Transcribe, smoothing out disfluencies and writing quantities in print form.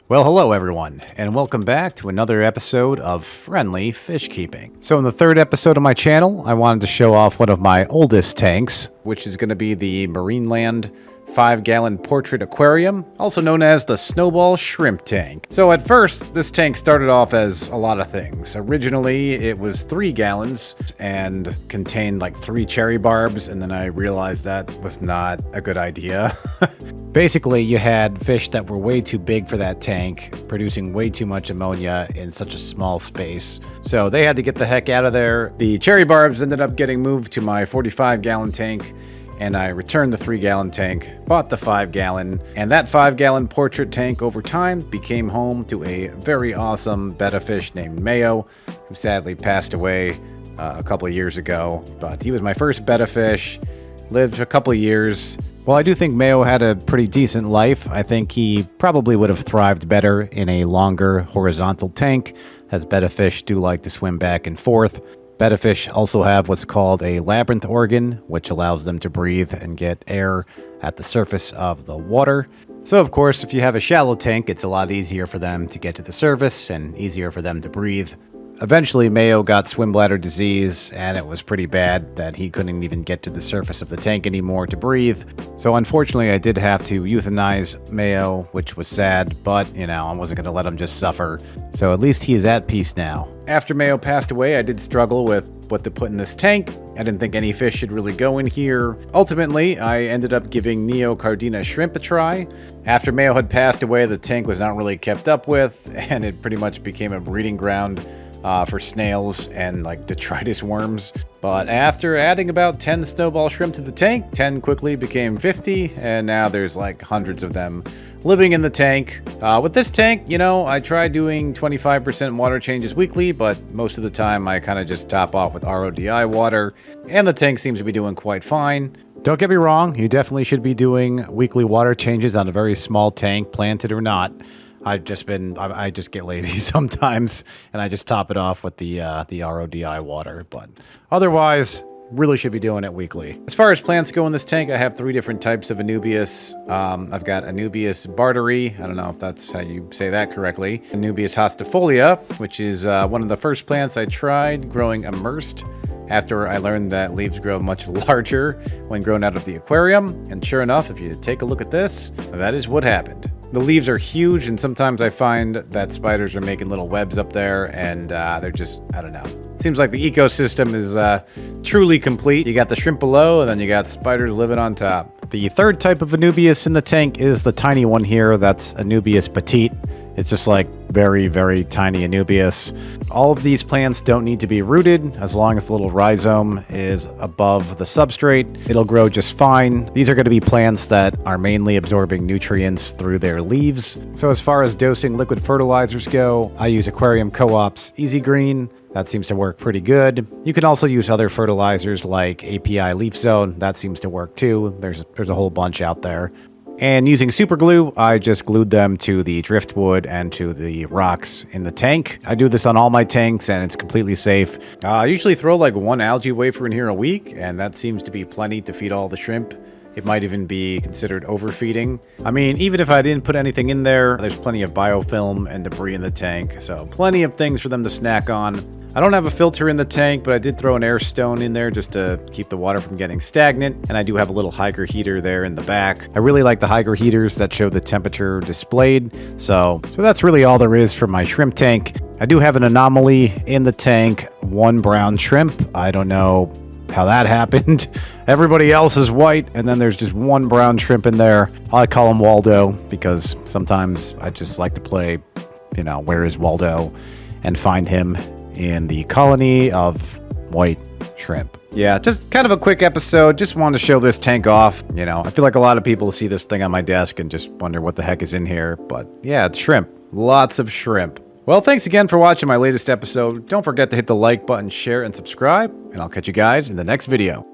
Well, hello everyone, and welcome back to another episode of Friendly Fish Keeping. So in the third episode of my channel, I wanted to show off one of my oldest tanks, which is going to be the Marineland 5-gallon portrait aquarium, also known as the Snowball shrimp tank. So at first, this tank started off as a lot of things. Originally, it was 3 gallons and contained like 3 cherry barbs, and then I realized that was not a good idea. Basically, you had fish that were way too big for that tank, producing way too much ammonia in such a small space. So they had to get the heck out of there. The cherry barbs ended up getting moved to my 45-gallon tank, and I returned the 3-gallon tank, bought the 5-gallon, and that 5-gallon portrait tank over time became home to a very awesome betta fish named Mayo, who sadly passed away a couple of years ago. But he was my first betta fish, lived a couple of years. Well, I do think Mayo had a pretty decent life. I think he probably would have thrived better in a longer horizontal tank, as betta fish do like to swim back and forth. Betta fish also have what's called a labyrinth organ, which allows them to breathe and get air at the surface of the water. So of course, if you have a shallow tank, it's a lot easier for them to get to the surface and easier for them to breathe. Eventually, Mayo got swim bladder disease, and it was pretty bad that he couldn't even get to the surface of the tank anymore to breathe. So unfortunately, I did have to euthanize Mayo, which was sad, but, I wasn't going to let him just suffer. So at least he is at peace now. After Mayo passed away, I did struggle with what to put in this tank. I didn't think any fish should really go in here. Ultimately, I ended up giving Neocardina shrimp a try. After Mayo had passed away, the tank was not really kept up with, and it pretty much became a breeding ground for snails and like detritus worms. But after adding about 10 snowball shrimp to the tank, 10 quickly became 50, and now there's like hundreds of them living in the tank. With this tank, I try doing 25% water changes weekly, but most of the time I kind of just top off with RODI water, and the tank seems to be doing quite fine. Don't get me wrong, you definitely should be doing weekly water changes on a very small tank, planted or not. I just get lazy sometimes, and I just top it off with the RODI water. But otherwise, really should be doing it weekly. As far as plants go in this tank, I have 3 different types of Anubias. I've got Anubias barteri. I don't know if that's how you say that correctly. Anubias hostifolia, which is one of the first plants I tried growing immersed, after I learned that leaves grow much larger when grown out of the aquarium. And sure enough, if you take a look at this, that is what happened. The leaves are huge, and sometimes I find that spiders are making little webs up there, and they're just, I don't know. Seems like the ecosystem is truly complete. You got the shrimp below, and then you got spiders living on top. The third type of Anubias in the tank is the tiny one here. That's Anubias petite. It's just like very, very tiny Anubias. All of these plants don't need to be rooted. As long as the little rhizome is above the substrate, it'll grow just fine. These are going to be plants that are mainly absorbing nutrients through their leaves. So as far as dosing liquid fertilizers go, I use Aquarium Co-op's Easy Green. That seems to work pretty good. You can also use other fertilizers like API Leaf Zone. That seems to work too. There's a whole bunch out there. And using super glue, I just glued them to the driftwood and to the rocks in the tank. I do this on all my tanks, and it's completely safe. I usually throw like 1 algae wafer in here a week, and that seems to be plenty to feed all the shrimp. It might even be considered overfeeding. I mean, even if I didn't put anything in there, there's plenty of biofilm and debris in the tank, so plenty of things for them to snack on. I don't have a filter in the tank, but I did throw an air stone in there just to keep the water from getting stagnant, and I do have a little Hygger heater there in the back. I really like the Hygger heaters that show the temperature displayed, so that's really all there is for my shrimp tank. I do have an anomaly in the tank, 1 brown shrimp. I don't know how that happened. Everybody else is white, and then there's just 1 brown shrimp in there. I call him Waldo because sometimes I just like to play, where is Waldo, and find him in the colony of white shrimp. Yeah, just kind of a quick episode. Just wanted to show this tank off. I feel like a lot of people see this thing on my desk and just wonder what the heck is in here. But yeah, it's shrimp. Lots of shrimp. Well, thanks again for watching my latest episode. Don't forget to hit the like button, share, and subscribe. And I'll catch you guys in the next video.